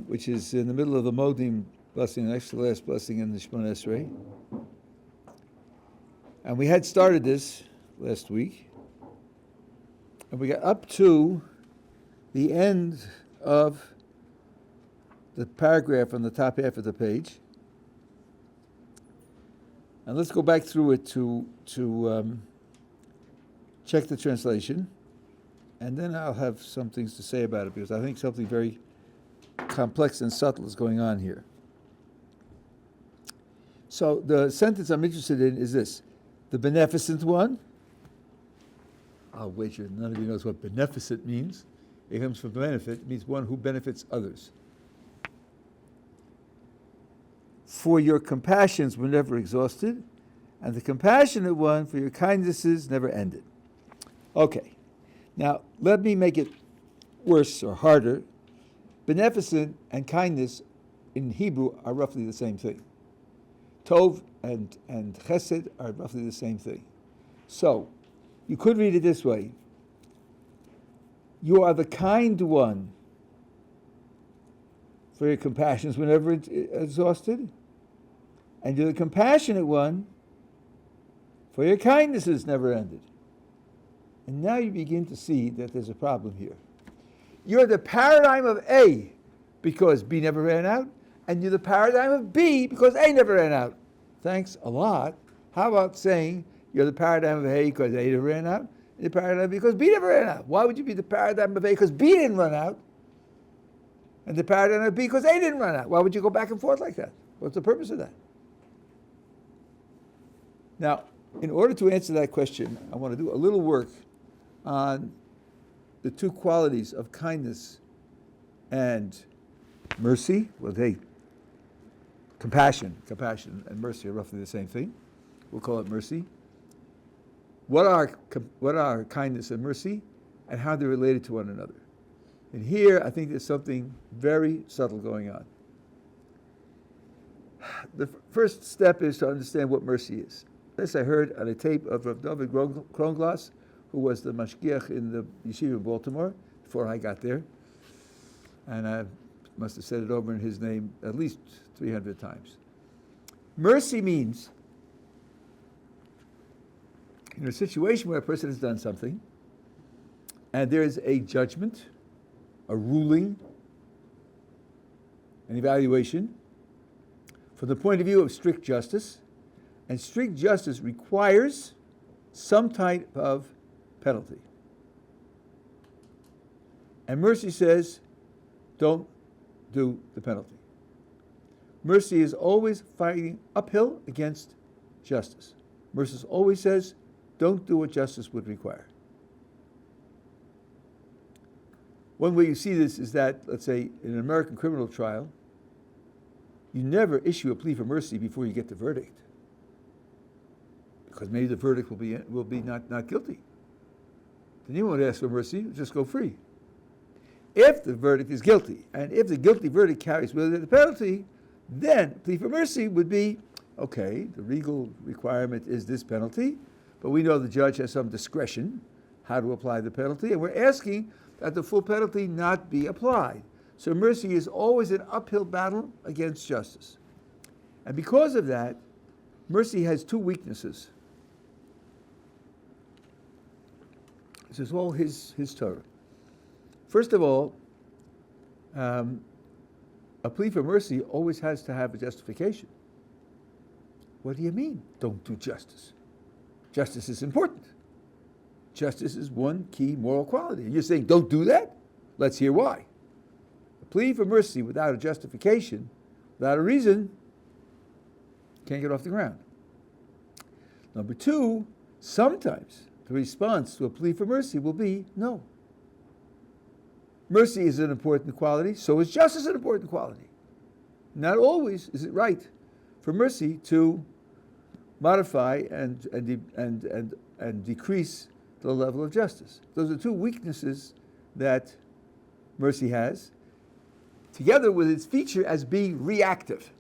which is in the middle of the Modim blessing, the next to last blessing in the Shemone Esrai. And we had started this last week, and we got up to the end of the paragraph on the top half of the page. And let's go back through it to check the translation, and then I'll have some things to say about it, because I think something very complex and subtle is going on here. So the sentence I'm interested in is this: the beneficent one. I'll wager none of you knows what beneficent means. It comes from benefit. It means one who benefits others. For your compassions were never exhausted, and the compassionate one for your kindnesses never ended. Okay, now let me make it worse or harder. Beneficent and kindness in Hebrew are roughly the same thing. Tov and chesed are roughly the same thing. So, you could read it this way: you are the kind one, for your compassions were never exhausted, and you're the compassionate one, for your kindnesses never ended. And now you begin to see that there's a problem here. You're the paradigm of A because B never ran out, and you're the paradigm of B because A never ran out. Thanks a lot. How about saying you're the paradigm of A because A never ran out, and the paradigm of B because B never ran out? Why would you be the paradigm of A because B didn't run out, and the paradigm of B because A didn't run out? Why would you go back and forth like that? What's the purpose of that? Now, in order to answer that question, I want to do a little work on the two qualities of kindness and mercy. Well, compassion and mercy are roughly the same thing. We'll call it mercy. What are kindness and mercy, and how they're related to one another? And here, I think there's something very subtle going on. The first step is to understand what mercy is. This I heard on a tape of Rav Dovid Kronglas, who was the mashgiach in the yeshiva in Baltimore before I got there. And I must have said it over in his name at least 300 times. Mercy means, in a situation where a person has done something, and there is a judgment, a ruling, an evaluation, from the point of view of strict justice, and strict justice requires some type of penalty. And mercy says, don't do the penalty. Mercy is always fighting uphill against justice. Mercy always says, don't do what justice would require. One way you see this is that, let's say, in an American criminal trial, you never issue a plea for mercy before you get the verdict, because maybe the verdict will be not guilty. Then you won't ask for mercy, just go free. If the verdict is guilty, and if the guilty verdict carries with it the penalty, then plea for mercy would be, okay, the legal requirement is this penalty, but we know the judge has some discretion how to apply the penalty, and we're asking that the full penalty not be applied. So mercy is always an uphill battle against justice. And because of that, mercy has two weaknesses. This is all his Torah. First of all, a plea for mercy always has to have a justification. What do you mean, don't do justice? Justice is important. Justice is one key moral quality. And you're saying, don't do that? Let's hear why. A plea for mercy without a justification, without a reason, can't get off the ground. Number two, sometimes the response to a plea for mercy will be no. Mercy is an important quality, so is justice an important quality. Not always is it right for mercy to modify and decrease the level of justice. Those are two weaknesses that mercy has, together with its feature as being reactive.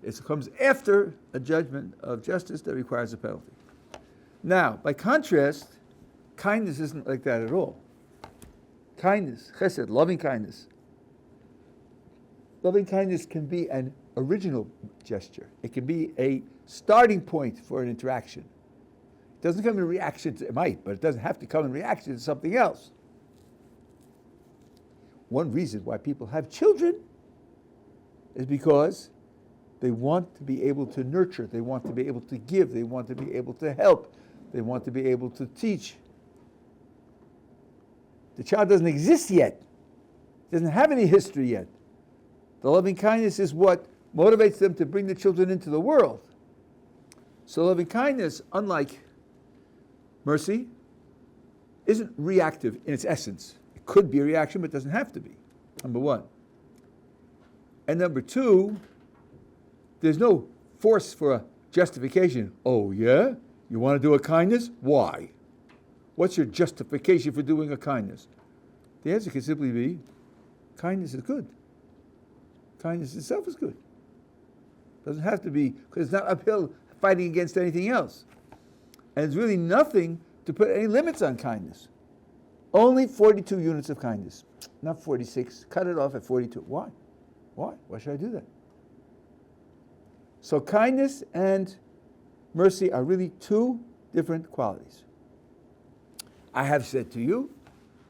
It comes after a judgment of justice that requires a penalty. Now, by contrast, kindness isn't like that at all. Kindness, chesed, loving kindness, loving kindness can be an original gesture. It can be a starting point for an interaction. It doesn't come in reaction to, it might, but it doesn't have to come in reaction to something else. One reason why people have children is because they want to be able to nurture, they want to be able to give, they want to be able to help, they want to be able to teach. The child doesn't exist yet, doesn't have any history yet. The loving kindness is what motivates them to bring the children into the world. So loving kindness, unlike mercy, isn't reactive in its essence. It could be a reaction, but it doesn't have to be, number one. And number two, there's no force for a justification. Oh yeah? You want to do a kindness? Why? What's your justification for doing a kindness? The answer can simply be, kindness is good. Kindness itself is good. Doesn't have to be, because it's not uphill fighting against anything else. And there's really nothing to put any limits on kindness. Only 42 units of kindness, not 46. Cut it off at 42. Why? Why? Why should I do that? So kindness and mercy are really two different qualities. I have said to you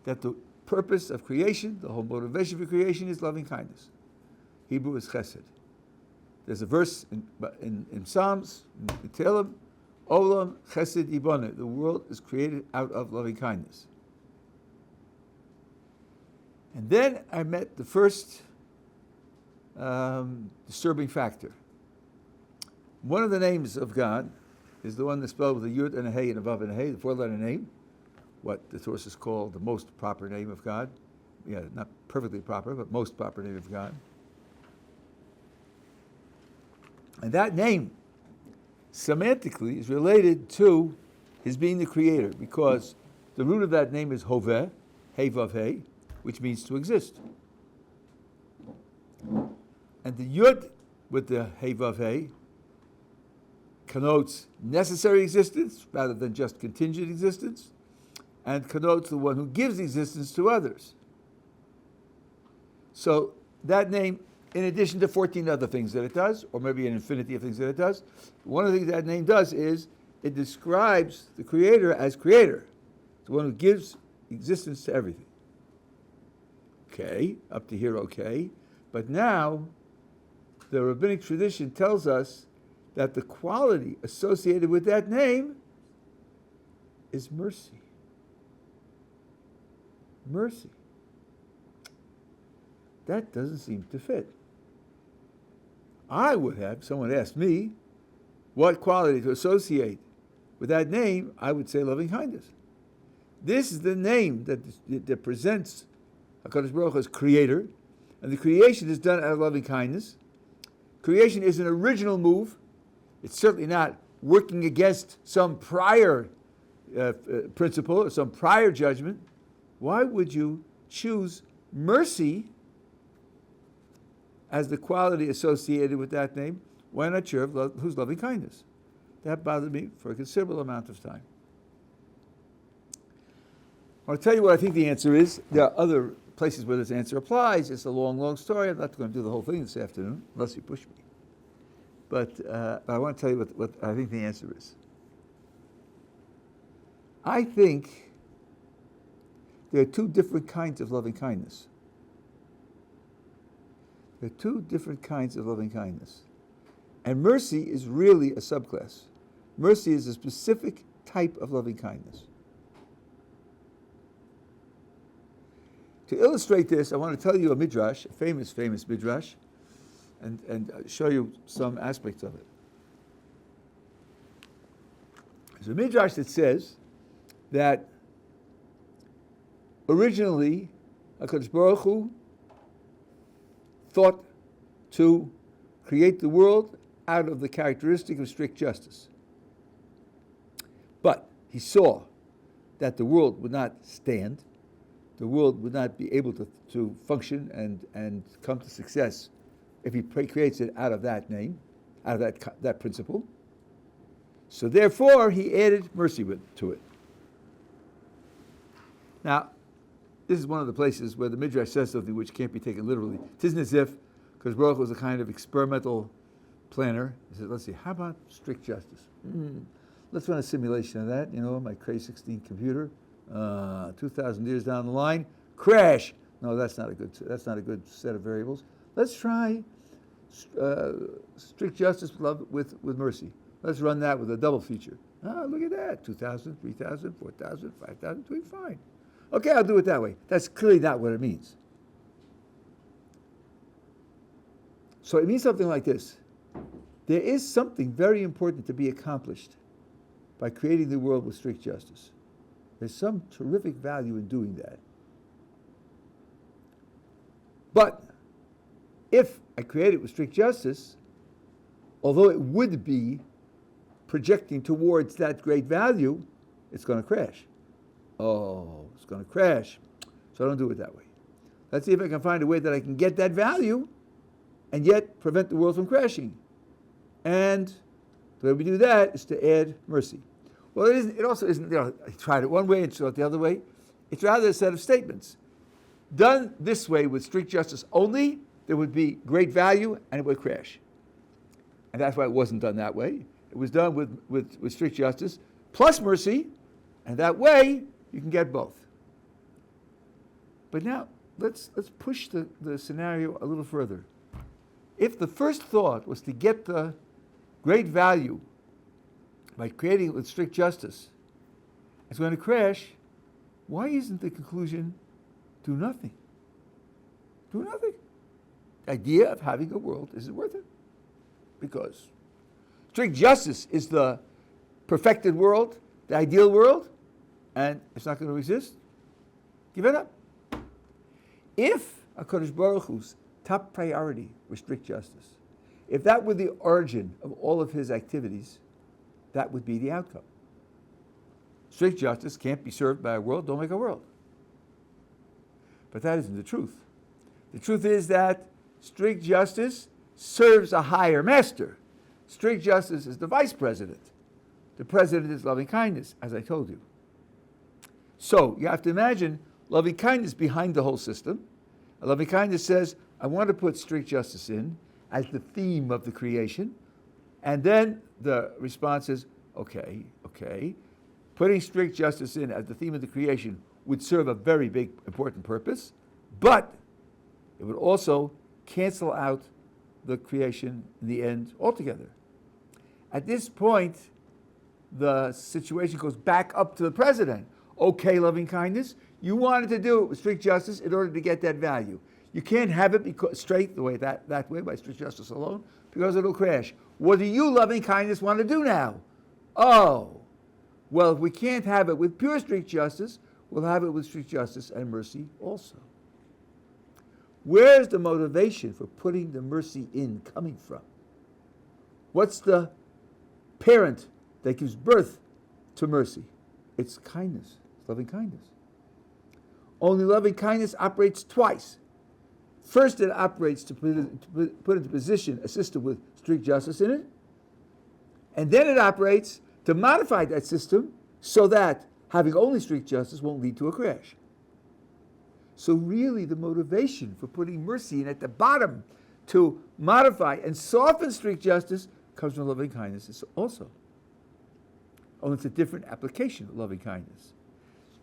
that the purpose of creation, the whole motivation for creation, is loving kindness. Hebrew is chesed. There's a verse in Psalms, in Tehillim, Olam chesed yiboneh. The world is created out of loving kindness. And then I met the first disturbing factor. One of the names of God is the one that's spelled with a yud and a hey and a vav and a hey, the four-letter name, what the sources call the most proper name of God. Yeah, not perfectly proper, but most proper name of God. And that name, semantically, is related to his being the creator, because the root of that name is hoveh, hey vav hey, which means to exist. And the yud with the hey vav hey connotes necessary existence rather than just contingent existence, and connotes the one who gives existence to others. So that name, in addition to 14 other things that it does, or maybe an infinity of things that it does, one of the things that name does is it describes the creator as creator, the one who gives existence to everything. Okay, up to here, okay. But now, the rabbinic tradition tells us that the quality associated with that name is mercy. Mercy. That doesn't seem to fit. I would have, someone asked me, what quality to associate with that name, I would say loving kindness. This is the name that presents HaKadosh Baruch Hu as creator, and the creation is done out of loving kindness. Creation is an original move. It's certainly not working against some prior principle or some prior judgment. Why would you choose mercy as the quality associated with that name? Why not sure who's loving kindness? That bothered me for a considerable amount of time. I'll tell you what I think the answer is. There are other places where this answer applies. It's a long, long story. I'm not going to do the whole thing this afternoon, unless you push me. But I want to tell you what I think the answer is. I think there are two different kinds of loving kindness. There are two different kinds of loving kindness. And mercy is really a subclass. Mercy is a specific type of loving kindness. To illustrate this, I want to tell you a midrash, a famous midrash, and show you some aspects of it. There's a midrash that says that originally HaKadosh Baruch Hu thought to create the world out of the characteristic of strict justice. But he saw that the world would not stand, the world would not be able to function and come to success if he creates it out of that name, out of that principle. So therefore, he added mercy to it. Now, this is one of the places where the Midrash says something which can't be taken literally. It isn't as if because Baruch was a kind of experimental planner. He said, let's see, how about strict justice? Let's run a simulation of that, my Cray 16 computer, 2,000 years down the line, crash. No, that's not a good set of variables. Let's try strict justice with mercy. Let's run that with a double feature. Look at that, 2,000, 3,000, 4,000, 5,000, doing fine. Okay, I'll do it that way. That's clearly not what it means. So it means something like this. There is something very important to be accomplished by creating the world with strict justice. There's some terrific value in doing that. But if I create it with strict justice, although it would be projecting towards that great value, it's going to crash. Oh, it's going to crash. So I don't do it that way. Let's see if I can find a way that I can get that value and yet prevent the world from crashing. And the way we do that is to add mercy. Well, it also isn't, I tried it one way and saw it the other way. It's rather a set of statements. Done this way with strict justice only, there would be great value and it would crash. And that's why it wasn't done that way. It was done with strict justice plus mercy, and that way you can get both. But now let's push the scenario a little further. If the first thought was to get the great value by creating it with strict justice, it's going to crash, why isn't the conclusion do nothing? Do nothing. The idea of having a world isn't worth it. Because strict justice is the perfected world, the ideal world, and it's not going to exist. Give it up. If HaKadosh Baruch Hu's top priority was strict justice, if that were the origin of all of his activities, that would be the outcome. Strict justice can't be served by a world, don't make a world. But that isn't the truth. The truth is that strict justice serves a higher master. Strict justice is the vice president. The president is loving kindness, as I told you. So you have to imagine loving kindness behind the whole system. Loving kindness says, I want to put strict justice in as the theme of the creation. And then the response is, okay. Putting strict justice in as the theme of the creation would serve a very big, important purpose, but it would also cancel out the creation in the end altogether. At this point, the situation goes back up to the president. Okay, loving kindness, you wanted to do it with strict justice in order to get that value. You can't have it straight the way that way by strict justice alone, because it'll crash. What do you, loving kindness, want to do now? Oh, well, if we can't have it with pure strict justice, we'll have it with strict justice and mercy also. Where's the motivation for putting the mercy in coming from? What's the parent that gives birth to mercy? It's kindness. It's loving kindness. Only loving kindness operates twice. First, it operates to put into position a system with strict justice in it. And then it operates to modify that system so that having only strict justice won't lead to a crash. So really the motivation for putting mercy in at the bottom to modify and soften strict justice comes from loving kindness also. Only it's a different application of loving kindness.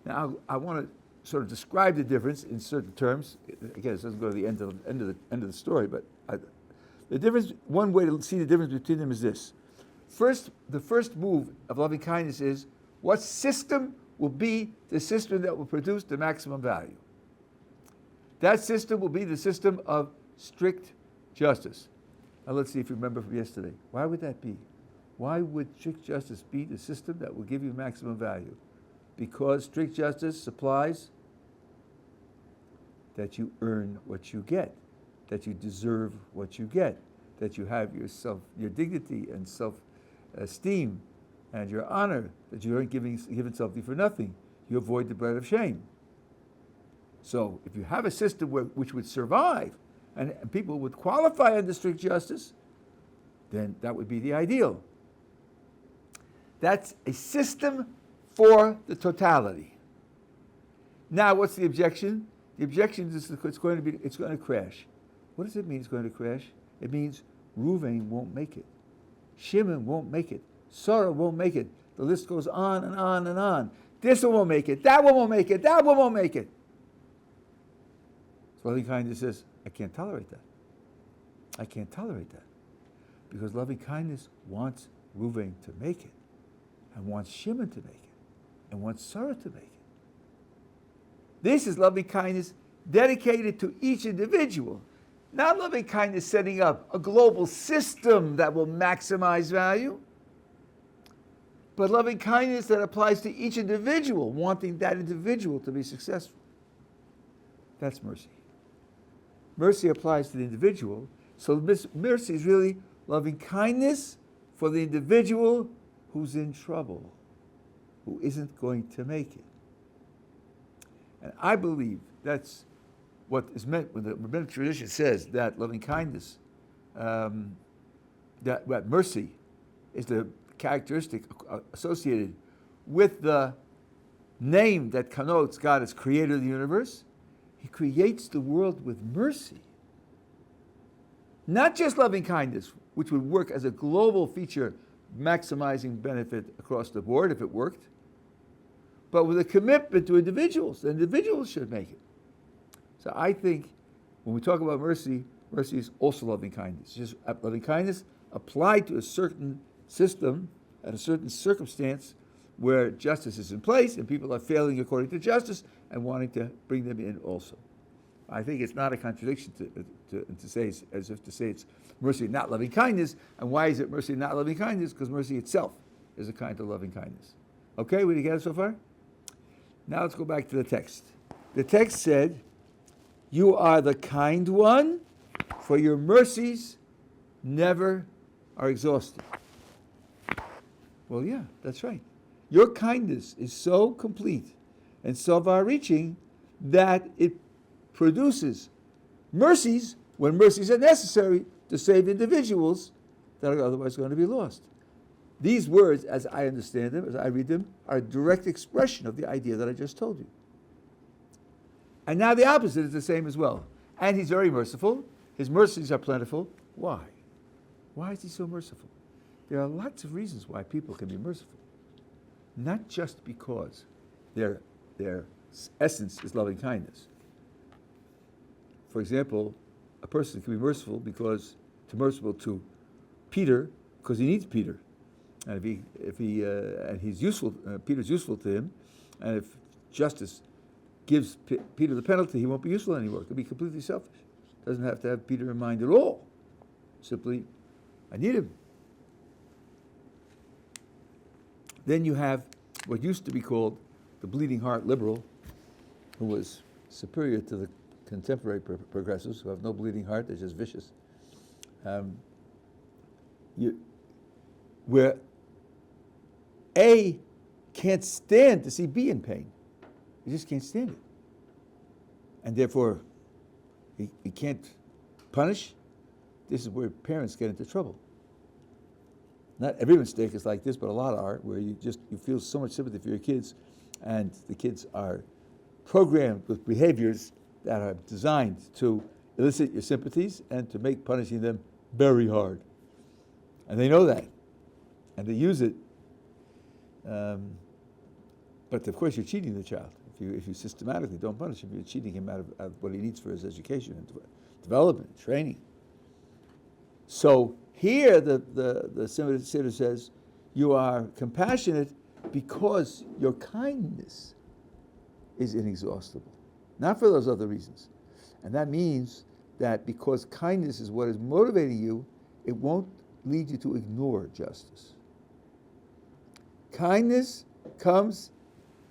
Now I want to sort of describe the difference in certain terms. Again, this doesn't go to the end of the story, but the difference. One way to see the difference between them is this: first, the first move of loving kindness is what system will be the system that will produce the maximum value. That system will be the system of strict justice. Now let's see if you remember from yesterday. Why would that be? Why would strict justice be the system that will give you maximum value? Because strict justice supplies that you earn what you get, that you deserve what you get, that you have your dignity and self-esteem and your honor, that you aren't given something for nothing. You avoid the bread of shame. So if you have a system which would survive and people would qualify under strict justice, then that would be the ideal. That's a system for the totality. Now, what's the objection? The objection is it's going to crash. What does it mean it's going to crash? It means Reuven won't make it. Shimon won't make it. Sarah won't make it. The list goes on and on and on. This one won't make it. That one won't make it. That one won't make it. So loving kindness says, I can't tolerate that. I can't tolerate that. Because loving kindness wants Reuven to make it, and wants Shimon to make it, and wants Sarah to make it. This is loving kindness dedicated to each individual. Not loving kindness setting up a global system that will maximize value, but loving kindness that applies to each individual, wanting that individual to be successful. That's mercy. Mercy applies to the individual, so mercy is really loving kindness for the individual who's in trouble, who isn't going to make it. And I believe that's what is meant when the rabbinic tradition says that loving kindness, that mercy is the characteristic associated with the name that connotes God as creator of the universe. He creates the world with mercy. Not just loving kindness, which would work as a global feature, maximizing benefit across the board if it worked, but with a commitment to individuals. The individuals should make it. So I think when we talk about mercy, mercy is also loving kindness. Just loving kindness applied to a certain system and a certain circumstance where justice is in place and people are failing according to justice and wanting to bring them in also. I think it's not a contradiction to say, as if to say it's mercy, not loving kindness. And why is it mercy, not loving kindness? Because mercy itself is a kind of loving kindness. Okay, we together so far? Now let's go back to the text. The text said, you are the kind one, for your mercies never are exhausted. Well, yeah, that's right. Your kindness is so complete and so far-reaching that it produces mercies when mercies are necessary to save individuals that are otherwise going to be lost. These words, as I understand them, as I read them, are a direct expression of the idea that I just told you. And now the opposite is the same as well. And he's very merciful. His mercies are plentiful. Why? Why is he so merciful? There are lots of reasons why people can be merciful. Not just because their essence is loving kindness. For example, a person can be merciful merciful to Peter because he needs Peter, and and he's useful. Peter's useful to him, and if justice gives Peter the penalty, he won't be useful anymore. It could be completely selfish. Doesn't have to have Peter in mind at all. Simply, I need him. Then you have what used to be called the bleeding heart liberal, who was superior to the contemporary progressives, who have no bleeding heart, they're just vicious. Where A can't stand to see B in pain. He just can't stand it. And therefore, he can't punish. This is where parents get into trouble. Not every mistake is like this, but a lot are, where you feel so much sympathy for your kids, and the kids are programmed with behaviors that are designed to elicit your sympathies and to make punishing them very hard. And they know that, and they use it. But of course, you're cheating the child. If you systematically don't punish him, you're cheating him out of what he needs for his education and development, training. So here the Siddur says, you are compassionate because your kindness is inexhaustible. Not for those other reasons. And that means that because kindness is what is motivating you, it won't lead you to ignore justice. Kindness comes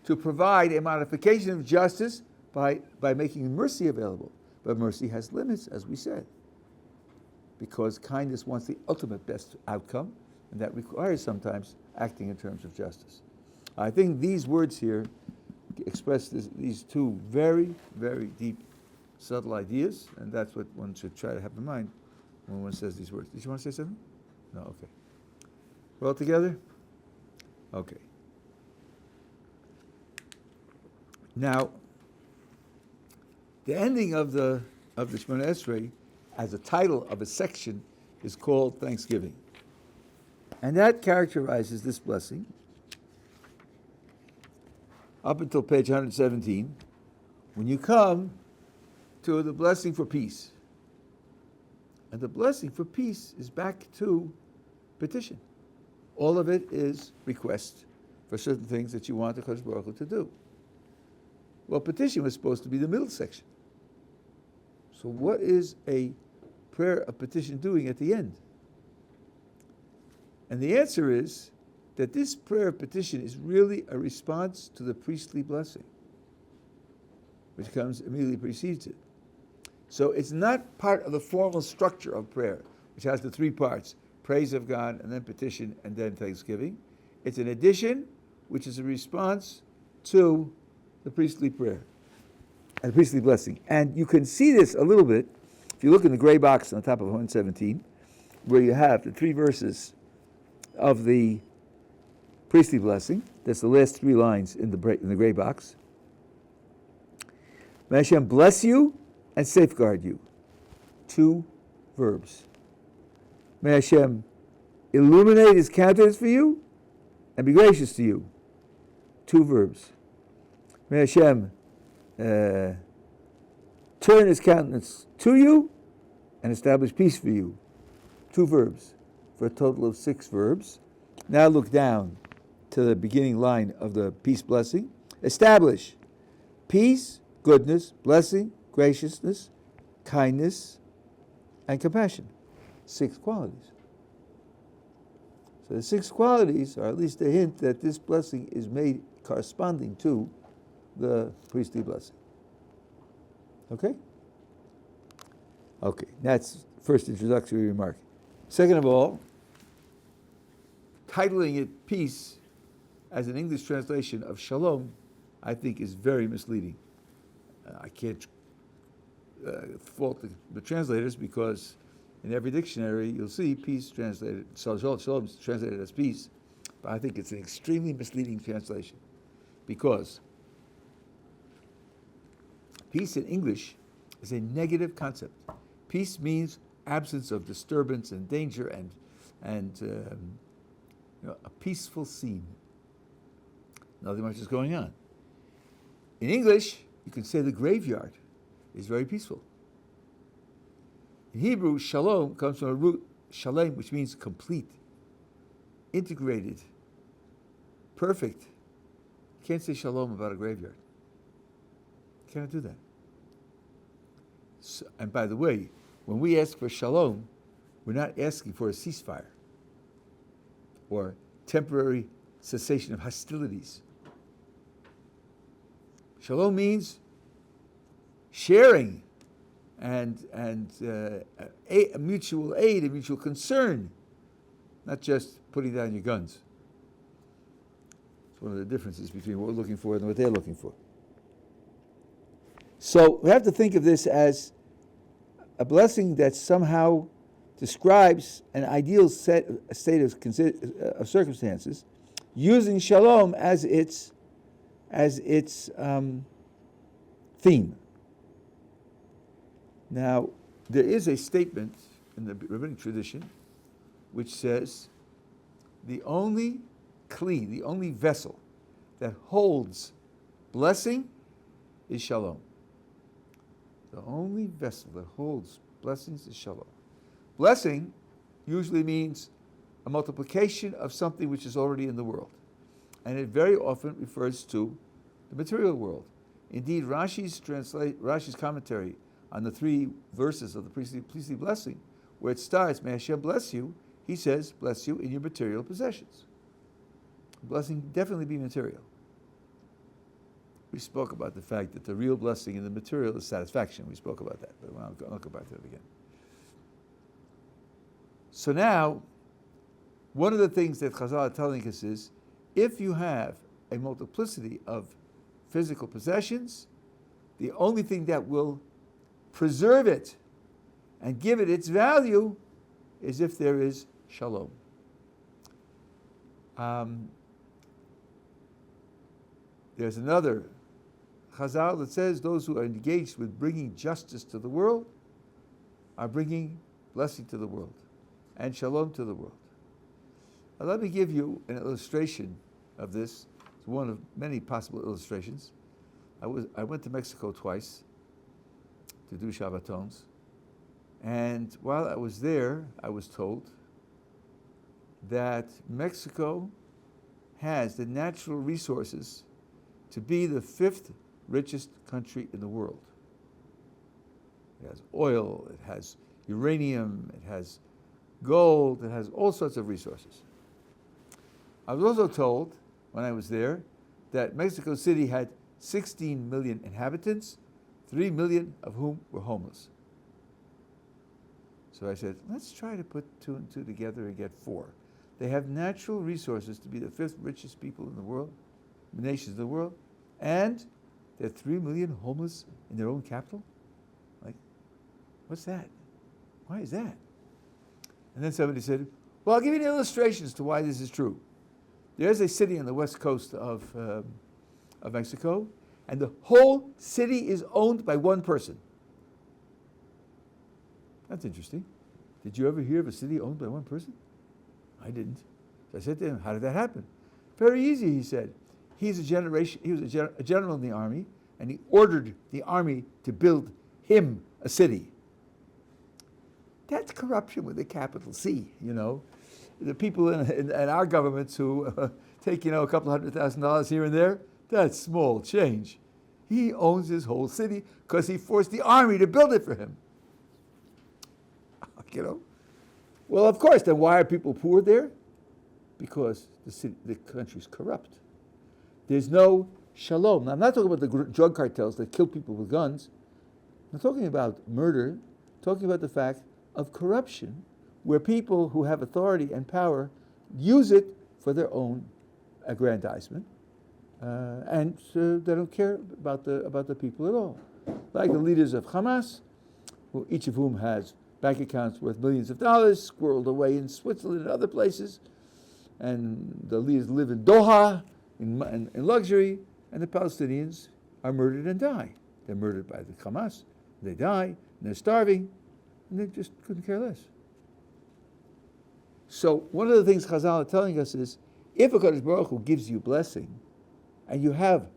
to provide a modification of justice by making mercy available. But mercy has limits, as we said, because kindness wants the ultimate best outcome, and that requires sometimes acting in terms of justice. I think these words here express these two very, very deep, subtle ideas, and that's what one should try to have in mind when one says these words. Did you want to say something? No? Okay. We're all together? Okay. Now, the ending of the Shemona Esrei as a title of a section, is called Thanksgiving. And that characterizes this blessing up until page 117, when you come to the blessing for peace. And the blessing for peace is back to petition. All of it is request for certain things that you want the Kadosh Baruch Hu to do. Well, petition was supposed to be the middle section. So what is a prayer of petition doing at the end? And the answer is that this prayer of petition is really a response to the priestly blessing, which comes immediately precedes it. So it's not part of the formal structure of prayer, which has the three parts: praise of God, and then petition, and then thanksgiving. It's an addition, which is a response to the priestly prayer and the priestly blessing. And you can see this a little bit if you look in the gray box on the top of 117, where you have the three verses of the priestly blessing. That's the last three lines in the gray box. May Hashem bless you and safeguard you. Two verbs. May Hashem illuminate His countenance for you and be gracious to you. Two verbs. May Hashem turn His countenance to you and establish peace for you. Two verbs, for a total of 6 verbs. Now look down to the beginning line of the peace blessing. Establish peace, goodness, blessing, graciousness, kindness, and compassion. 6 qualities. So the 6 qualities are at least a hint that this blessing is made corresponding to the priestly blessing. Okay? Okay, that's first introductory remark. Second of all, titling it peace as an English translation of Shalom, I think is very misleading. I can't fault the translators, because in every dictionary you'll see peace translated, Shalom is translated as peace, but I think it's an extremely misleading translation, because peace in English is a negative concept. Peace means absence of disturbance and danger and a peaceful scene. Nothing much is going on. In English, you can say the graveyard is very peaceful. In Hebrew, shalom comes from a root shalem, which means complete, integrated, perfect. You can't say shalom about a graveyard. You cannot do that. So, and by the way, when we ask for shalom, we're not asking for a ceasefire or temporary cessation of hostilities. Shalom means sharing and mutual aid and mutual concern, not just putting down your guns. It's one of the differences between what we're looking for and what they're looking for. So we have to think of this as a blessing that somehow describes an ideal state of circumstances, using shalom as its theme. Now, there is a statement in the rabbinic tradition which says the only kli, the only vessel that holds blessing is shalom. The only vessel that holds blessings is shalom. Blessing usually means a multiplication of something which is already in the world. And it very often refers to the material world. Indeed, Rashi's commentary on the 3 verses of the priestly blessing, where it starts, may Hashem bless you, he says, bless you in your material possessions. Blessing definitely be material. We spoke about the fact that the real blessing in the material is satisfaction. We spoke about that, but I'll go back to that again. So now, one of the things that Chazal are telling us is, if you have a multiplicity of physical possessions, the only thing that will preserve it and give it its value is if there is shalom. There's another Chazal that says those who are engaged with bringing justice to the world are bringing blessing to the world and shalom to the world. Now, let me give you an illustration of this. It's one of many possible illustrations. I went to Mexico twice to do Shabbatons, and while I was there, I was told that Mexico has the natural resources to be the 5th richest country in the world. It has oil, it has uranium, it has gold, it has all sorts of resources. I was also told when I was there that Mexico City had 16 million inhabitants, 3 million of whom were homeless. So I said, let's try to put 2 and 2 together and get 4. They have natural resources to be the 5th richest people in the world, nations of the world, and there are 3 million homeless in their own capital? Like, what's that? Why is that? And then somebody said, well, I'll give you an illustration as to why this is true. There's a city on the west coast of Mexico, and the whole city is owned by one person. That's interesting. Did you ever hear of a city owned by one person? I didn't. So I said to him, how did that happen? Very easy, he said. He was a general in the army, and he ordered the army to build him a city. That's corruption with a capital C, you know. The people in our governments who take, a couple $100,000 here and there, that's small change. He owns his whole city because he forced the army to build it for him. Well, of course, then why are people poor there? Because the country's corrupt. There's no shalom. Now, I'm not talking about the drug cartels that kill people with guns. I'm talking about murder, I'm talking about the fact of corruption, where people who have authority and power use it for their own aggrandizement, and they don't care about the people at all. Like the leaders of Hamas, each of whom has bank accounts worth millions of dollars, squirreled away in Switzerland and other places, and the leaders live in Doha in luxury, and the Palestinians are murdered and die. They're murdered by the Hamas, they die, and they're starving, and they just couldn't care less. So one of the things Chazal are telling us is, if a Kadosh Baruch Hu gives you blessing, and you have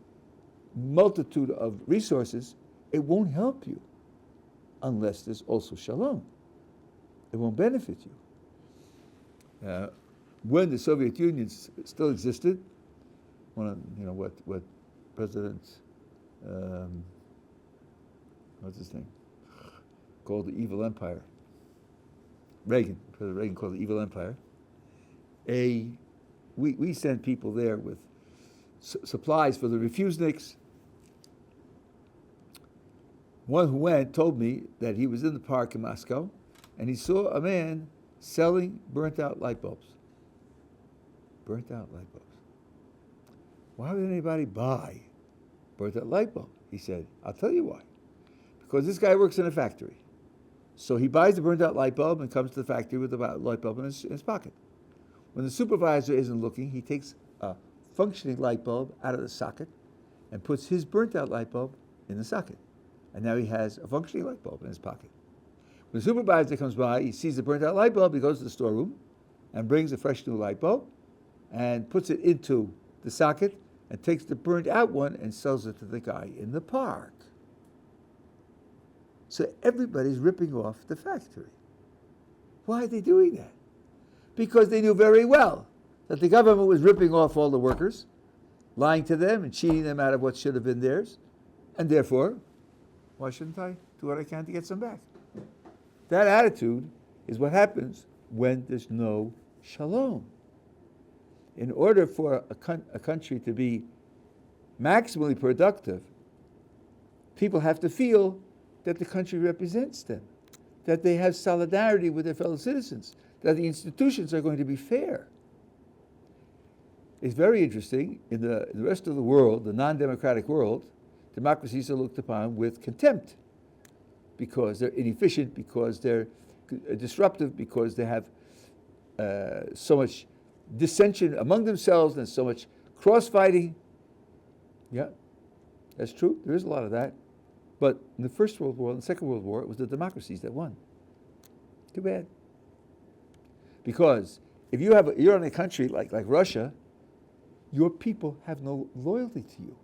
multitude of resources, it won't help you unless there's also shalom. It won't benefit you. When the Soviet Union still existed, what President, what's his name, called the evil empire. President Reagan called it the evil empire. We sent people there with supplies for the refuseniks. One who went told me that he was in the park in Moscow, and he saw a man selling burnt-out light bulbs. Burnt-out light bulbs. Why would anybody buy burnt-out light bulb? He said, I'll tell you why. Because this guy works in a factory. So he buys the burnt-out light bulb and comes to the factory with the light bulb in his pocket. When the supervisor isn't looking, he takes a functioning light bulb out of the socket and puts his burnt-out light bulb in the socket. And now he has a functioning light bulb in his pocket. When the supervisor comes by, he sees the burnt-out light bulb, he goes to the storeroom and brings a fresh new light bulb and puts it into the socket and takes the burnt-out one and sells it to the guy in the park. So everybody's ripping off the factory. Why are they doing that? Because they knew very well that the government was ripping off all the workers, lying to them and cheating them out of what should have been theirs, and therefore, why shouldn't I do what I can to get some back? That attitude is what happens when there's no shalom. In order for a country to be maximally productive, people have to feel that the country represents them, that they have solidarity with their fellow citizens, that the institutions are going to be fair. It's very interesting, in the rest of the world, the non-democratic world, democracies are looked upon with contempt because they're inefficient, because they're disruptive, because they have so much dissension among themselves and so much cross-fighting. Yeah, that's true. There is a lot of that. But in the First World War and the Second World War, it was the democracies that won. Too bad. Because if you're in a country like Russia, your people have no loyalty to you.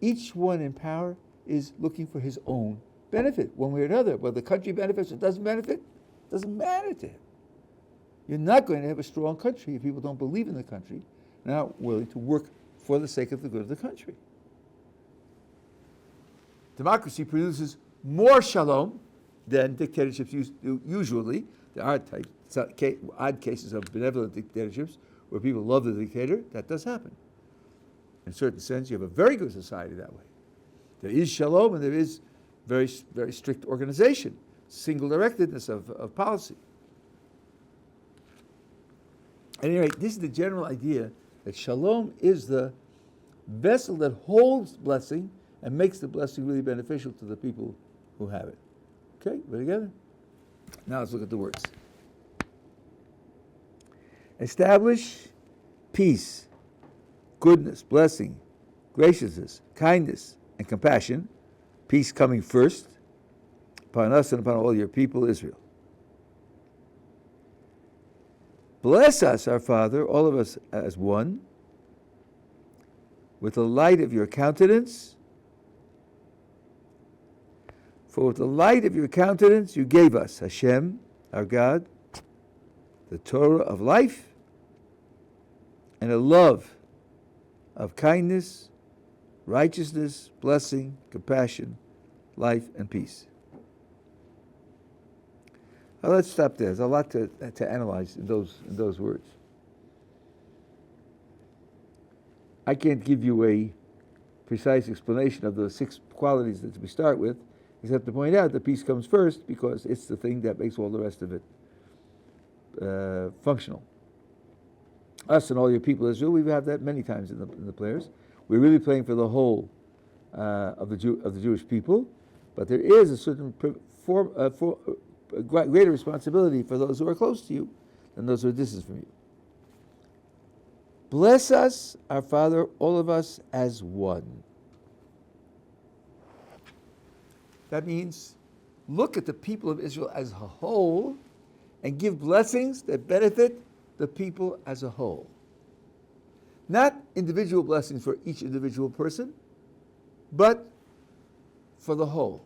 Each one in power is looking for his own benefit, one way or another. Whether the country benefits or doesn't benefit, doesn't matter to him. You're not going to have a strong country if people don't believe in the country and are not willing to work for the sake of the good of the country. Democracy produces more shalom than dictatorships do usually. There are odd cases of benevolent dictatorships where people love the dictator. That does happen. In a certain sense, you have a very good society that way. There is shalom and there is very, very strict organization, single-directedness of policy. At any rate, this is the general idea that shalom is the vessel that holds blessing and makes the blessing really beneficial to the people who have it. Okay, we're together? Now let's look at the words. Establish peace, goodness, blessing, graciousness, kindness, and compassion, peace coming first, upon us and upon all your people, Israel. Bless us, our Father, all of us as one, with the light of your countenance. For with the light of your countenance you gave us, Hashem, our God, the Torah of life and a love of kindness, righteousness, blessing, compassion, life, and peace. Now let's stop there. There's a lot to analyze in those words. I can't give you a precise explanation of the 6 qualities that we start with, except to point out that peace comes first because it's the thing that makes all the rest of it functional. Us and all your people, Israel, we've had that many times in the prayers. We're really praying for the whole of the Jewish people, but there is a certain greater responsibility for those who are close to you than those who are distant from you. Bless us, our Father, all of us as one. That means look at the people of Israel as a whole and give blessings that benefit the people as a whole. Not individual blessings for each individual person, but for the whole.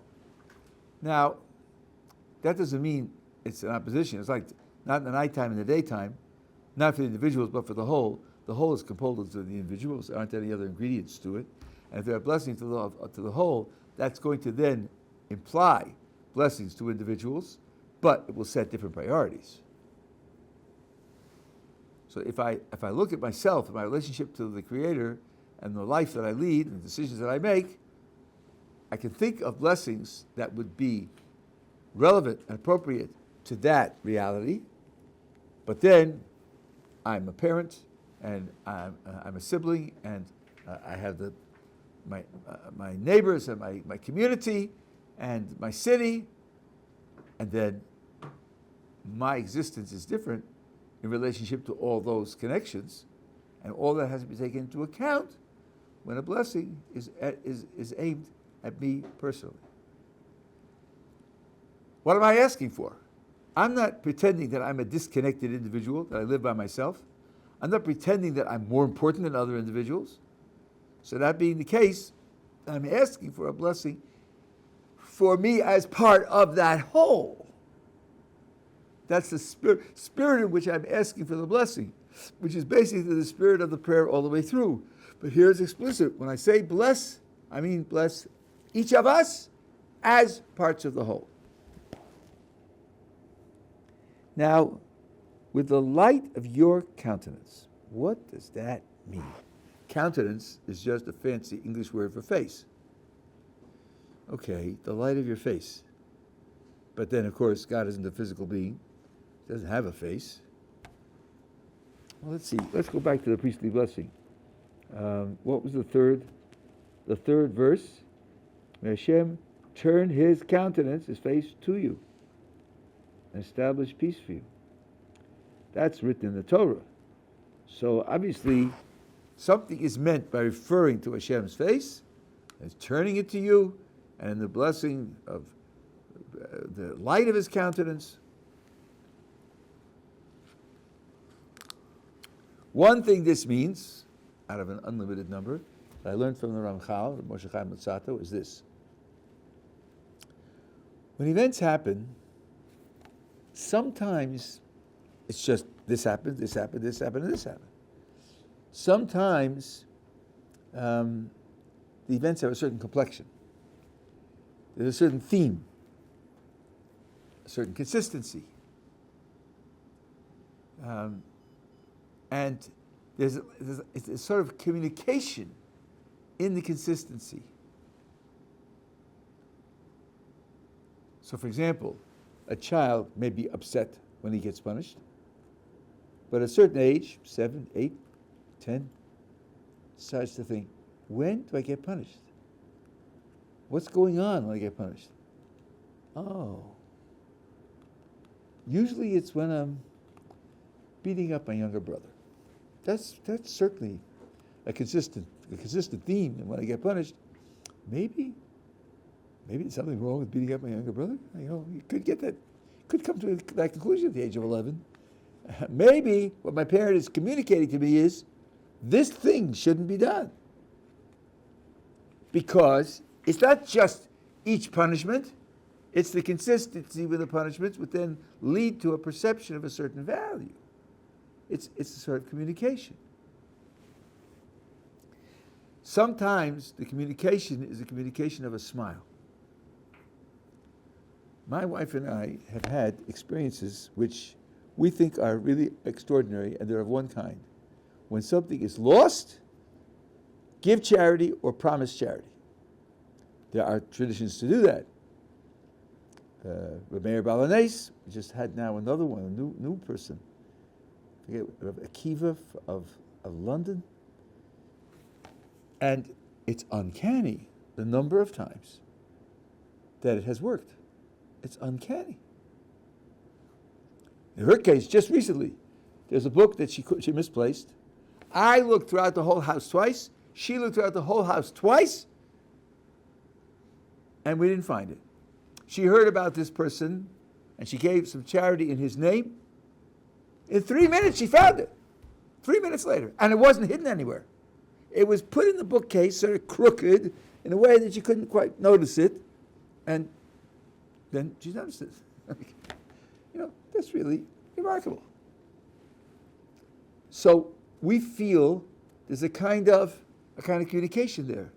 Now, that doesn't mean it's an opposition. It's like not in the nighttime and the daytime, not for the individuals, but for the whole. The whole is composed of the individuals. There aren't any other ingredients to it. And if there are blessings to the whole, that's going to then imply blessings to individuals, but it will set different priorities. So if I look at myself and my relationship to the Creator and the life that I lead and the decisions that I make, I can think of blessings that would be relevant and appropriate to that reality, but then I'm a parent and I'm a sibling and I have my neighbors and my community and my city, and then my existence is different in relationship to all those connections, and all that has to be taken into account when a blessing is aimed at me personally. What am I asking for? I'm not pretending that I'm a disconnected individual, that I live by myself. I'm not pretending that I'm more important than other individuals. So that being the case, I'm asking for a blessing for me as part of that whole. That's the spirit in which I'm asking for the blessing, which is basically the spirit of the prayer all the way through. But here it's explicit. When I say bless, I mean bless each of us as parts of the whole. Now, with the light of your countenance, what does that mean? Countenance is just a fancy English word for face. Okay, the light of your face. But then, of course, God isn't a physical being. He doesn't have a face. Well, let's see. Let's go back to the priestly blessing. What was the third verse? May Hashem turn his countenance, his face, to you and establish peace for you. That's written in the Torah. So obviously, something is meant by referring to Hashem's face as turning it to you, and the blessing of the light of his countenance. One thing this means, out of an unlimited number, that I learned from the Ramchal, Moshe Chaim Luzzatto, is this. When events happen, sometimes it's just this happened, this happened, this happened, and this happened. Sometimes the events have a certain complexion. There's a certain theme, a certain consistency. And there's a sort of communication in the consistency. So, for example, a child may be upset when he gets punished, but at a certain age, 7, 8, 10, starts to think, when do I get punished? What's going on when I get punished? Oh, usually it's when I'm beating up my younger brother. That's certainly a consistent theme. And when I get punished, maybe there's something wrong with beating up my younger brother. You could get that, could come to that conclusion at the age of 11. Maybe what my parent is communicating to me is, this thing shouldn't be done. Because it's not just each punishment, it's the consistency with the punishments would then lead to a perception of a certain value. It's a sort of communication. Sometimes the communication is a communication of a smile. My wife and I have had experiences which we think are really extraordinary, and they're of one kind. When something is lost, give charity or promise charity. There are traditions to do that. Rabbi Balanese, we just had now another one, a new person. I forget, Akiva of London. And it's uncanny the number of times that it has worked. It's uncanny. In her case, just recently, there's a book that she misplaced. I looked throughout the whole house twice. She looked throughout the whole house twice. And we didn't find it. She heard about this person, and she gave some charity in his name. In 3 minutes, she found it. 3 minutes later. And it wasn't hidden anywhere. It was put in the bookcase, sort of crooked, in a way that you couldn't quite notice it. And then she noticed it. That's really remarkable. So we feel there's a kind of communication there.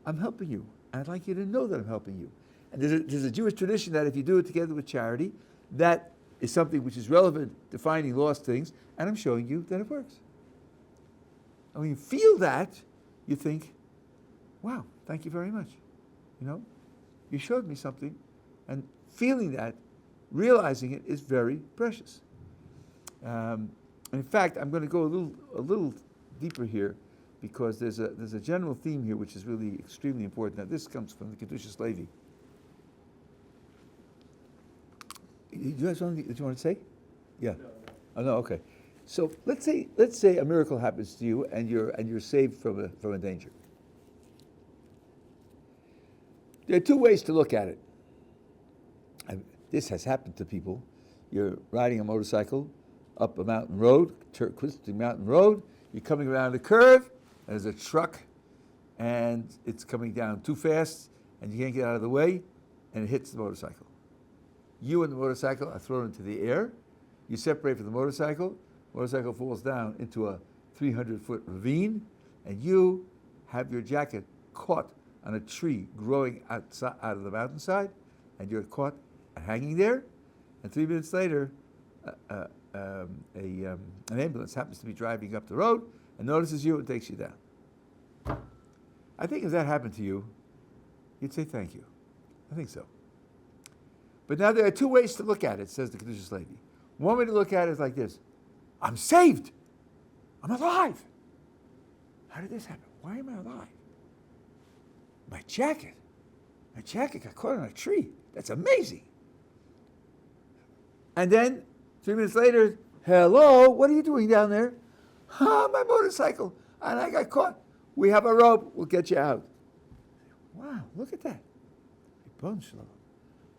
I'm helping you. I'd like you to know that I'm helping you. And there's a Jewish tradition that if you do it together with charity, that is something which is relevant to finding lost things, and I'm showing you that it works. And when you feel that, you think, wow, thank you very much. You showed me something, and feeling that, realizing it is very precious. And in fact, I'm going to go a little deeper here, because there's a general theme here which is really extremely important. Now, this comes from the Kedushas Levi. Do you have something that you want to say? Yeah. No. Oh no. Okay. So let's say a miracle happens to you and you're saved from a danger. There are two ways to look at it. This has happened to people. You're riding a motorcycle up a mountain road, twisting mountain road. You're coming around a curve. There's a truck, and it's coming down too fast, and you can't get out of the way, and it hits the motorcycle. You and the motorcycle are thrown into the air. You separate from the motorcycle. Motorcycle falls down into a 300-foot ravine, and you have your jacket caught on a tree growing out of the mountainside, and you're caught hanging there. And 3 minutes later, an ambulance happens to be driving up the road and notices you and takes you down. I think if that happened to you, you'd say thank you. I think so. But now there are two ways to look at it, says the Kedushas Levi. One way to look at it is like this. I'm saved. I'm alive. How did this happen? Why am I alive? My jacket got caught on a tree. That's amazing. And then 3 minutes later, hello, what are you doing down there? My motorcycle. And I got caught. We have a rope. We'll get you out. Wow, look at that.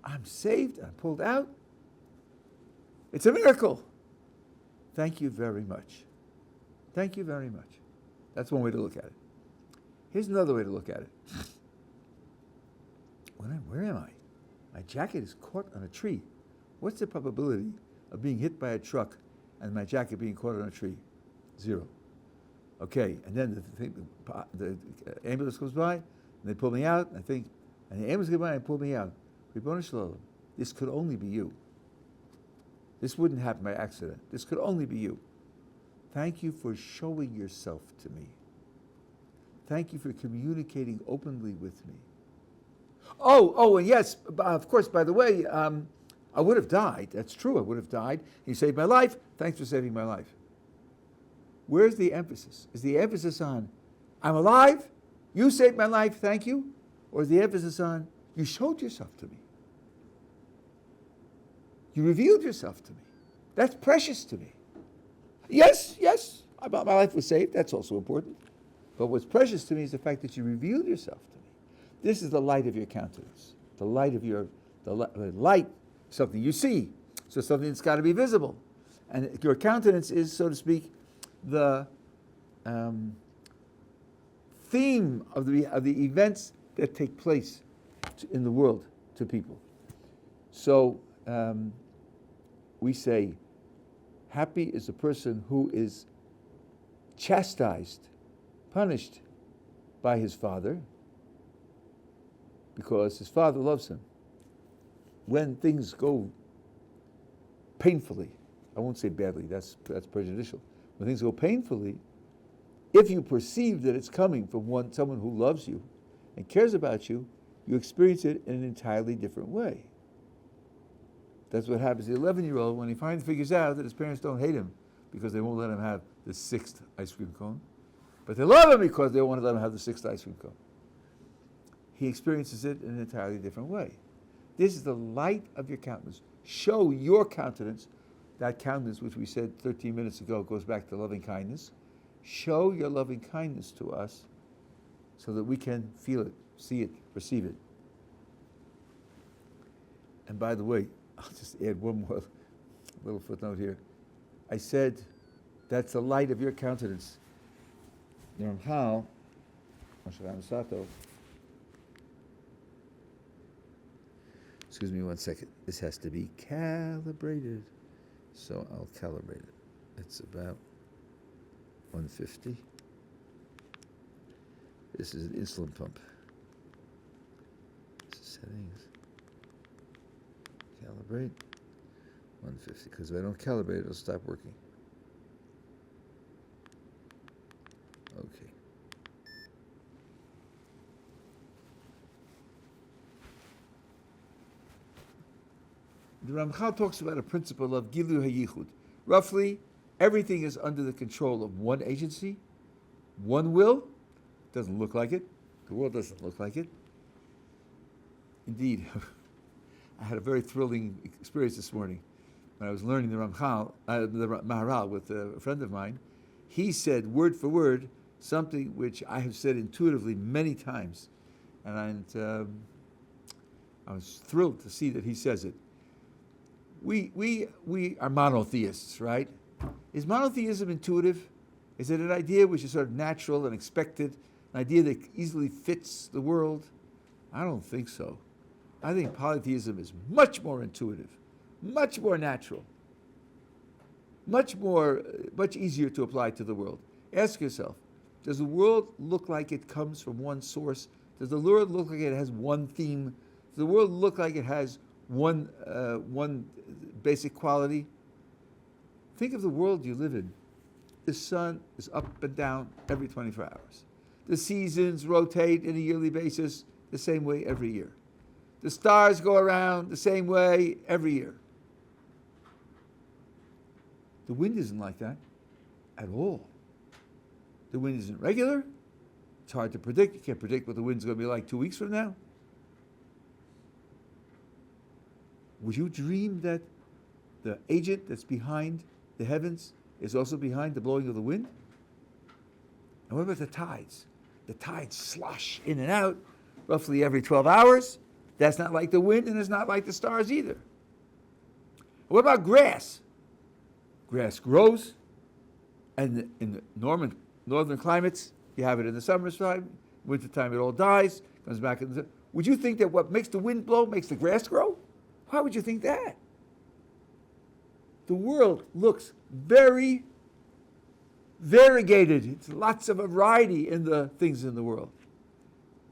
I'm saved. I'm pulled out. It's a miracle. Thank you very much. Thank you very much. That's one way to look at it. Here's another way to look at it. Where am I? My jacket is caught on a tree. What's the probability of being hit by a truck and my jacket being caught on a tree? 0. Okay, and then the ambulance goes by, and they pull me out, and the ambulance goes by and pull me out. Ribono Shel Olam, this could only be you. This wouldn't happen by accident. This could only be you. Thank you for showing yourself to me. Thank you for communicating openly with me. And yes, of course, by the way, I would have died. That's true, I would have died. You saved my life. Thanks for saving my life. Where's the emphasis? Is the emphasis on, I'm alive, you saved my life, thank you? Or is the emphasis on, you showed yourself to me? You revealed yourself to me. That's precious to me. Yes, my life was saved. That's also important. But what's precious to me is the fact that you revealed yourself to me. This is the light of your countenance. The light of light, something you see. So something that's got to be visible. And your countenance is, so to speak, the theme of the events that take place in the world to people. So we say, happy is the person who is chastised, punished by his father, because his father loves him. When things go painfully, I won't say badly, that's prejudicial. When things go painfully, if you perceive that it's coming from someone who loves you and cares about you, you experience it in an entirely different way. That's what happens to the 11-year-old when he finally figures out that his parents don't hate him because they won't let him have the 6th ice cream cone. But they love him because they want to let him have the 6th ice cream cone. He experiences it in an entirely different way. This is the light of your countenance. Show your countenance. That countenance, which we said 13 minutes ago, goes back to loving kindness. Show your loving kindness to us so that we can feel it, see it, perceive it. And by the way, I'll just add one more little footnote here. I said that's the light of your countenance. Ramchal, excuse me 1 second. This has to be calibrated. So I'll calibrate it. It's about 150. This is an insulin pump. This is settings. Calibrate. 150. Because if I don't calibrate, it'll stop working. Okay. The Ramchal talks about a principle of Gilu HaYichud. Roughly, everything is under the control of one agency, one will. Doesn't look like it. The world doesn't look like it. Indeed, I had a very thrilling experience this morning when I was learning the Ramchal, the Maharal with a friend of mine. He said word for word something which I have said intuitively many times, and I was thrilled to see that he says it. We are monotheists, right? Is monotheism intuitive? Is it an idea which is sort of natural and expected, an idea that easily fits the world? I don't think so. I think polytheism is much more intuitive, much more natural, much easier to apply to the world. Ask yourself, does the world look like it comes from one source? Does the world look like it has one theme? Does the world look like it has one basic quality? Think of the world you live in. The sun is up and down every 24 hours. The seasons rotate on a yearly basis the same way every year. The stars go around the same way every year. The wind isn't like that at all. The wind isn't regular. It's hard to predict. You can't predict what the wind's going to be like 2 weeks from now. Would you dream that the agent that's behind the heavens is also behind the blowing of the wind? And what about the tides? The tides slosh in and out roughly every 12 hours. That's not like the wind, and it's not like the stars either. What about grass? Grass grows, And in the northern climates, you have it in the summertime. Wintertime, it all dies, comes back in the... Would you think that what makes the wind blow makes the grass grow? Why would you think that? The world looks very variegated. It's lots of variety in the things in the world.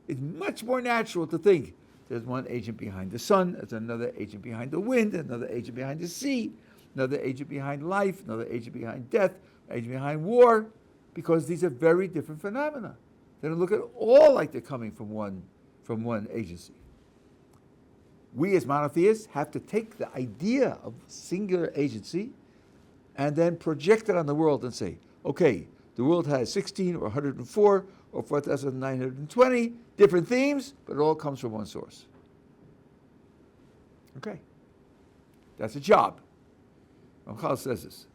It's much more natural to think there's one agent behind the sun, there's another agent behind the wind, another agent behind the sea, another agent behind life, another agent behind death, agent behind war, because these are very different phenomena. They don't look at all like they're coming from one agency. We as monotheists have to take the idea of singular agency and then project it on the world and say, okay, the world has 16 or 104 or 4,920 different themes, but it all comes from one source. Okay. That's a job. Ramchal says this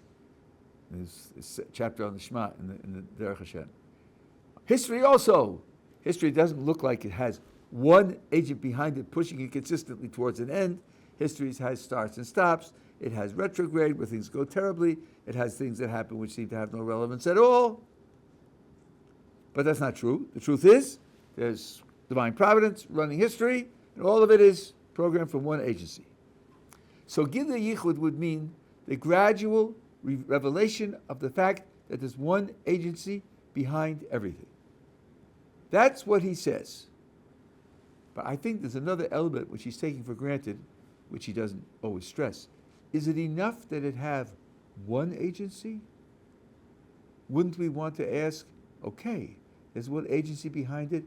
in his chapter on the Shema in the Derech Hashem. History also. History doesn't look like it has one agent behind it pushing it consistently towards an end. History has starts and stops. It has retrograde where things go terribly. It has things that happen which seem to have no relevance at all. But that's not true. The truth is, there's divine providence running history, and all of it is programmed from one agency. So Gilui Yichud would mean the gradual revelation of the fact that there's one agency behind everything. That's what he says. But I think there's another element which he's taking for granted, which he doesn't always stress. Is it enough that it have one agency? Wouldn't we want to ask, okay, there's one agency behind it,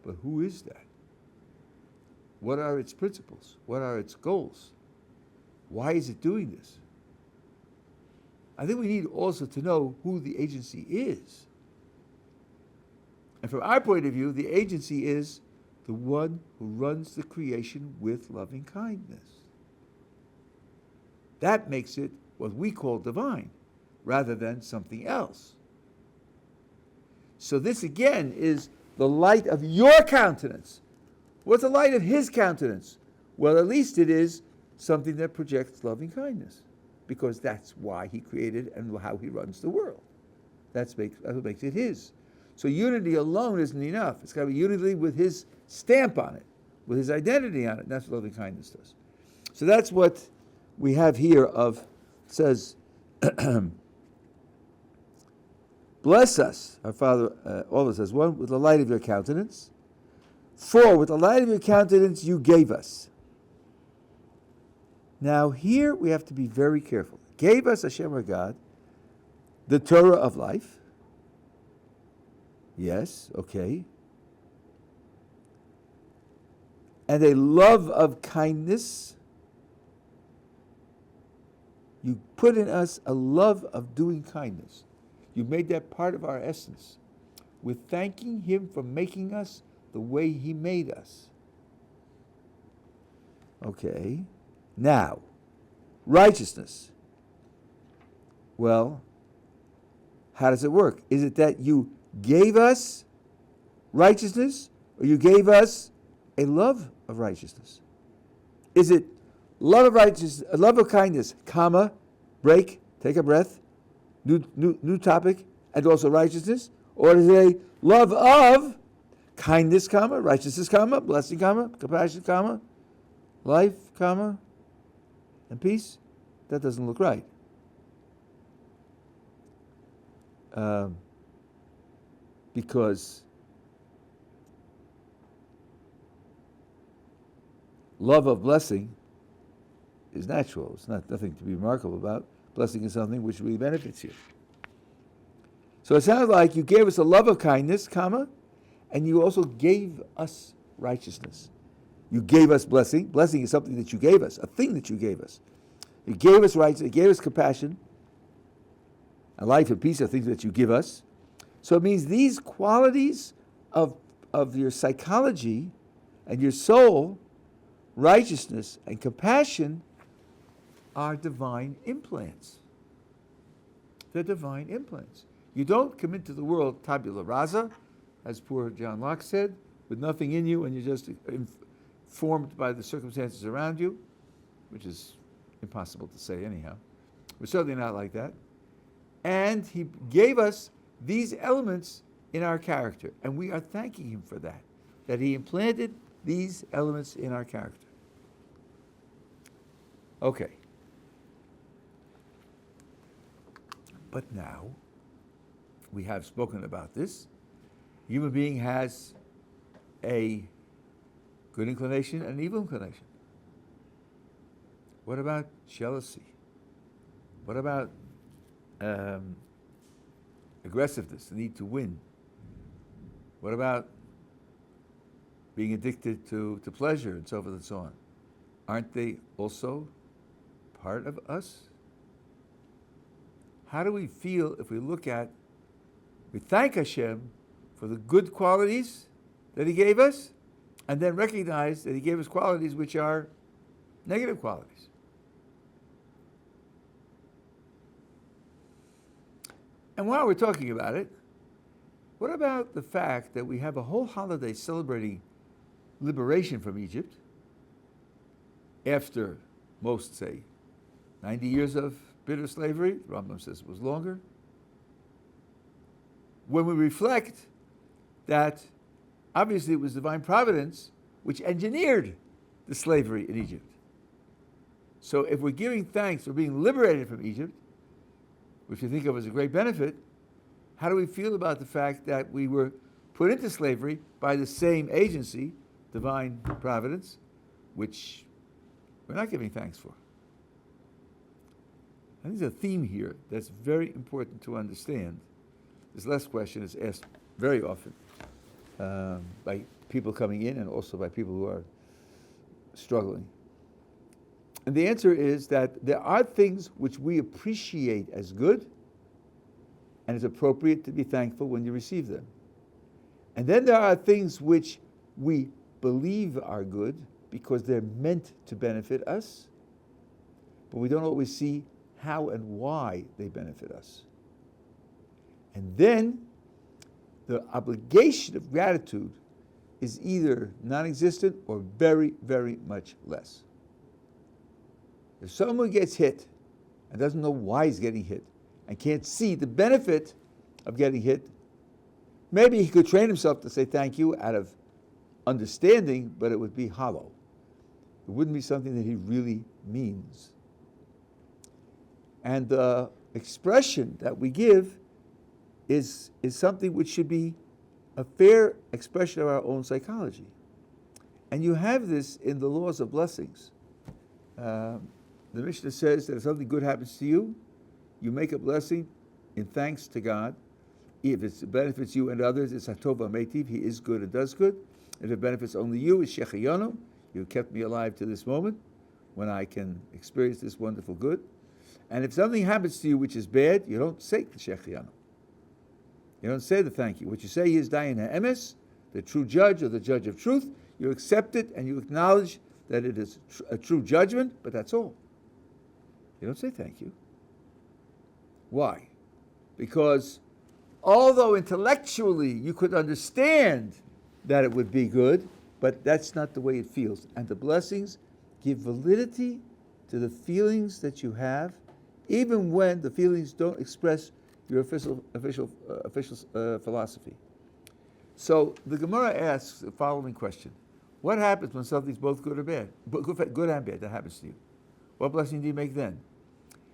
but who is that? What are its principles? What are its goals? Why is it doing this? I think we need also to know who the agency is. And from our point of view, the agency is the one who runs the creation with loving kindness. That makes it what we call divine, rather than something else. So this again is the light of your countenance. What's the light of his countenance? Well, at least it is something that projects loving kindness, because that's why he created and how he runs the world. That's what makes it his. So unity alone isn't enough. It's got to be unity with his stamp on it, with his identity on it. And that's what loving kindness does. So that's what we have here of, says, bless us, our Father, all of us as one, with the light of your countenance. For with the light of your countenance you gave us. Now here we have to be very careful. Gave us, Hashem our God, the Torah of life. Yes, okay. And a love of kindness. You put in us a love of doing kindness. You made that part of our essence. We're thanking him for making us the way he made us. Okay. Now, righteousness. Well, how does it work? Is it that you gave us righteousness, or you gave us a love of righteousness? Is it love of righteousness, a love of kindness, comma, break, take a breath, new topic, and also righteousness? Or is it a love of kindness, comma, righteousness, comma, blessing, comma, compassion, comma, life, comma, and peace? That doesn't look right. Because love of blessing is natural. It's nothing to be remarkable about. Blessing is something which really benefits you. So it sounds like you gave us a love of kindness, comma, and you also gave us righteousness. You gave us blessing. Blessing is something that you gave us, a thing that you gave us. You gave us righteousness, you gave us compassion, and life and peace are things that you give us. So it means these qualities of your psychology and your soul, righteousness and compassion, are divine implants. They're divine implants. You don't come into the world tabula rasa, as poor John Locke said, with nothing in you, and you're just informed by the circumstances around you, which is impossible to say anyhow. We're certainly not like that. And he gave us these elements in our character. And we are thanking him for that he implanted these elements in our character. Okay. But now, we have spoken about this. A human being has a good inclination and an evil inclination. What about jealousy? What about aggressiveness, the need to win? What about being addicted to pleasure and so forth and so on? Aren't they also part of us? How do we feel if we thank Hashem for the good qualities that he gave us, and then recognize that he gave us qualities which are negative qualities? And while we're talking about it, what about the fact that we have a whole holiday celebrating liberation from Egypt after, most say, 90 years of bitter slavery? The Rambam says it was longer. When we reflect that obviously it was divine providence which engineered the slavery in Egypt. So if we're giving thanks for being liberated from Egypt, which we think of as a great benefit, how do we feel about the fact that we were put into slavery by the same agency, divine providence, which we're not giving thanks for? I think there's a theme here that's very important to understand. This last question is asked very often by people coming in and also by people who are struggling. And the answer is that there are things which we appreciate as good, and it's appropriate to be thankful when you receive them. And then there are things which we believe are good because they're meant to benefit us, but we don't always see how and why they benefit us. And then the obligation of gratitude is either non-existent or very, very much less. If someone gets hit and doesn't know why he's getting hit and can't see the benefit of getting hit, maybe he could train himself to say thank you out of understanding, but it would be hollow. It wouldn't be something that he really means. And the expression that we give is something which should be a fair expression of our own psychology. And you have this in the laws of blessings. The Mishnah says that if something good happens to you, you make a blessing in thanks to God. If it benefits you and others, it's Hatov HaMeitiv, he is good and does good. If it benefits only you, it's Shechayonu, you kept me alive to this moment when I can experience this wonderful good. And if something happens to you which is bad, you don't say the Shechayonu. You don't say the thank you. What you say is Dayan HaEmes, the true judge or the judge of truth. You accept it and you acknowledge that it is a true judgment, but that's all. You don't say thank you. Why? Because although intellectually you could understand that it would be good, but that's not the way it feels. And the blessings give validity to the feelings that you have, even when the feelings don't express your official philosophy. So the Gemara asks the following question: what happens when something's both good or bad? Good and bad, that happens to you. What blessing do you make then?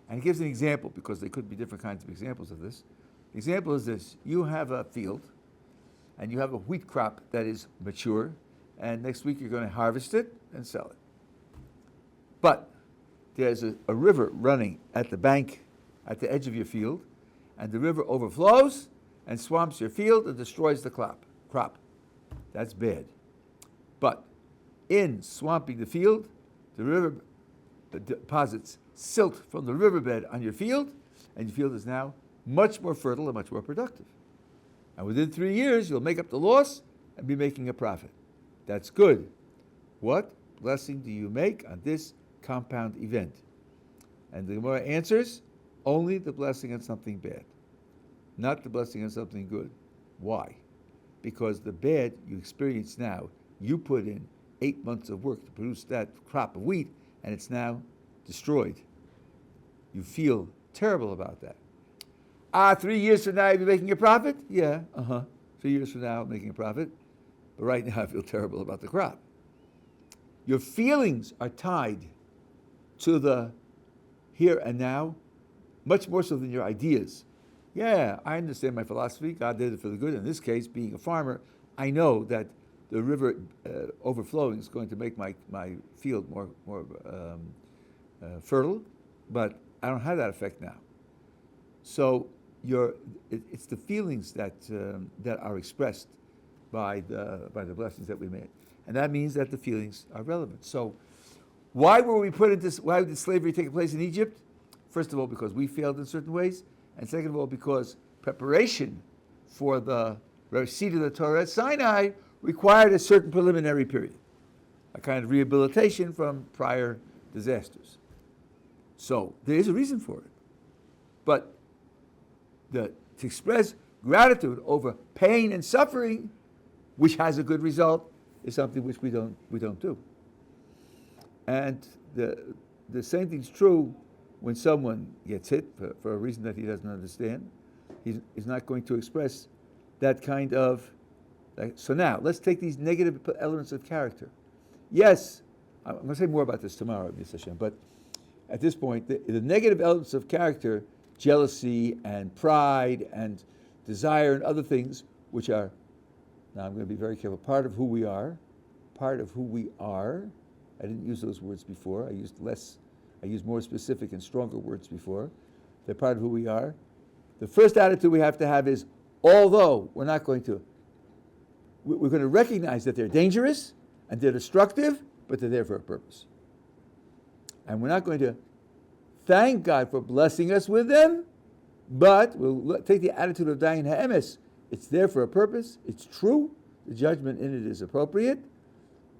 And he gives an example, because there could be different kinds of examples of this. The example is this: you have a field, and you have a wheat crop that is mature, and next week you're going to harvest it and sell it. But there's a river running at the bank, at the edge of your field, and the river overflows and swamps your field and destroys the crop. That's bad. But in swamping the field, the river deposits silt from the riverbed on your field, and your field is now much more fertile and much more productive. And within 3 years, you'll make up the loss and be making a profit. That's good. What blessing do you make on this compound event? And the Gemara answers, only the blessing on something bad, not the blessing on something good. Why? Because the bad you experience now, you put in 8 months of work to produce that crop of wheat, and it's now destroyed. You feel terrible about that. 3 years from now, you'll be making a profit? Yeah, 3 years from now, I'm making a profit. But right now, I feel terrible about the crop. Your feelings are tied to the here and now, much more so than your ideas. Yeah, I understand my philosophy. God did it for the good. In this case, being a farmer, I know that the river overflowing is going to make my field more fertile, but I don't have that effect now. So it's the feelings that are expressed by the blessings that we made, and that means that the feelings are relevant. So, why were we put into? Why did slavery take place in Egypt? First of all, because we failed in certain ways, and second of all, because preparation for the receipt of the Torah at Sinai required a certain preliminary period, a kind of rehabilitation from prior disasters. So there is a reason for it, but to express gratitude over pain and suffering, which has a good result, is something which we don't do. And the same thing's true when someone gets hit for a reason that he doesn't understand. He's not going to express that kind of. So now, let's take these negative elements of character. Yes, I'm going to say more about this tomorrow, but at this point, the negative elements of character, jealousy and pride and desire and other things, which are, now I'm going to be very careful, part of who we are. I didn't use those words before. I used more specific and stronger words before. They're part of who we are. The first attitude we have to have is, although we're going to recognize that they're dangerous and they're destructive, but they're there for a purpose. And we're not going to thank God for blessing us with them, but we'll take the attitude of Dayan Ha'emes. It's there for a purpose. It's true. The judgment in it is appropriate,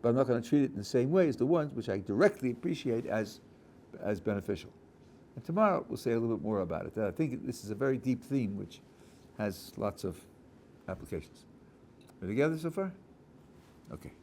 but I'm not going to treat it in the same way as the ones which I directly appreciate as beneficial. And tomorrow we'll say a little bit more about it. I think this is a very deep theme which has lots of applications. Are we together so far? Okay.